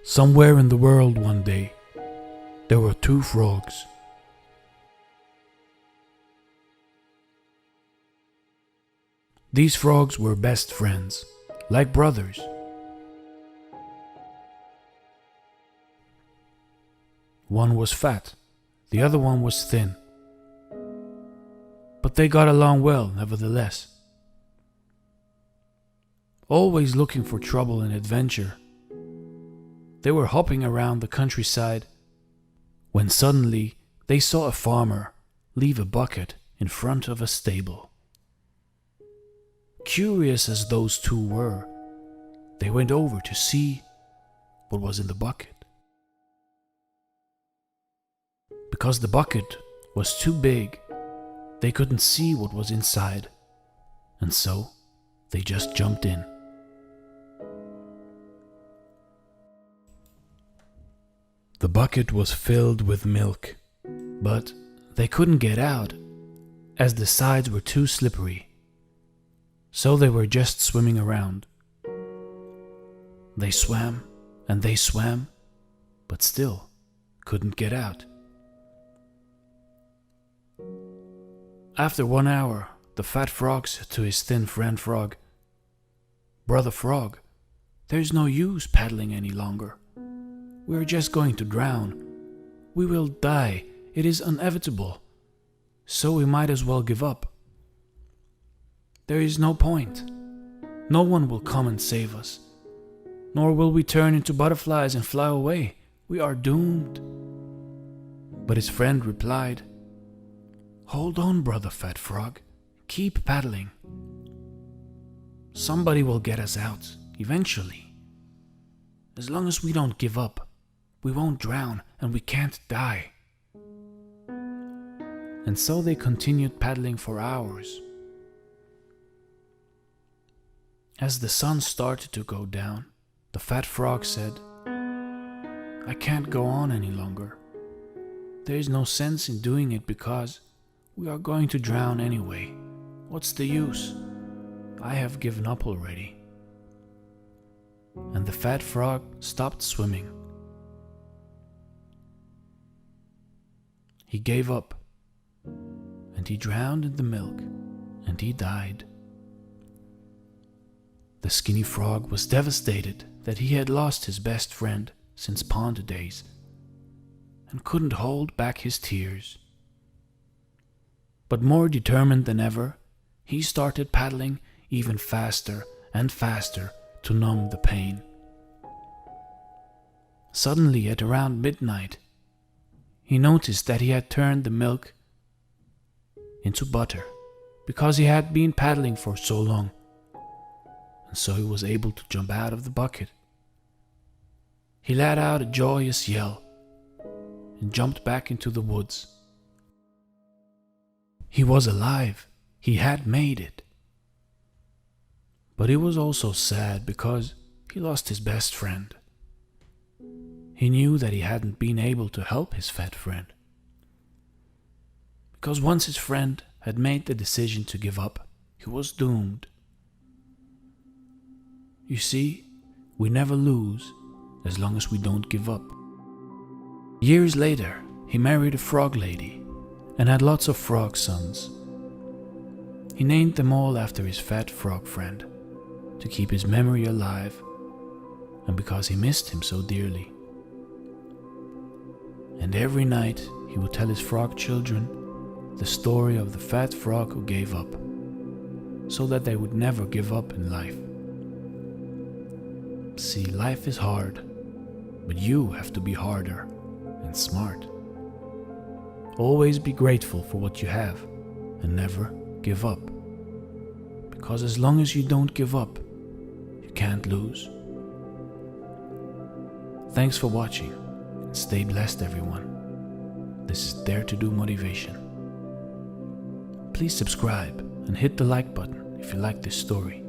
Somewhere in the world one day, there were two frogs. These frogs were best friends, like brothers. One was fat, the other one was thin. But they got along well, nevertheless. Always looking for trouble and adventure, they were hopping around the countryside when suddenly they saw a farmer leave a bucket in front of a stable. Curious as those two were, they went over to see what was in the bucket. Because the bucket was too big, they couldn't see what was inside, and so they just jumped in. The bucket was filled with milk, but they couldn't get out as the sides were too slippery, so they were just swimming around. They swam and they swam, but still couldn't get out. After 1 hour, the fat frog said to his thin friend Frog, "Brother Frog, there's no use paddling any longer. We're just going to drown. We will die. It is inevitable. So we might as well give up. There is no point. No one will come and save us. Nor will we turn into butterflies and fly away. We are doomed." But his friend replied, "Hold on, brother Fat Frog. Keep paddling. Somebody will get us out, eventually. As long as we don't give up, we won't drown and we can't die." And so they continued paddling for hours. As the sun started to go down, the fat frog said, "I can't go on any longer. There is no sense in doing it because we are going to drown anyway. What's the use? I have given up already." And the fat frog stopped swimming. He gave up, and he drowned in the milk, and he died. The skinny frog was devastated that he had lost his best friend since pond days, and couldn't hold back his tears. But more determined than ever, he started paddling even faster and faster to numb the pain. Suddenly, at around midnight, he noticed that he had turned the milk into butter because he had been paddling for so long, and so he was able to jump out of the bucket. He let out a joyous yell and jumped back into the woods. He was alive. He had made it. But he was also sad because he lost his best friend. He knew that he hadn't been able to help his fat friend. Because once his friend had made the decision to give up, he was doomed. You see, we never lose as long as we don't give up. Years later, he married a frog lady and had lots of frog sons. He named them all after his fat frog friend to keep his memory alive and because he missed him so dearly. And every night he would tell his frog children the story of the fat frog who gave up, so that they would never give up in life. See, life is hard, but you have to be harder and smart. Always be grateful for what you have and never give up. Because as long as you don't give up, you can't lose. Thanks for watching. Stay blessed, everyone. This is Dare to Do Motivation. Please subscribe and hit the like button if you like this story.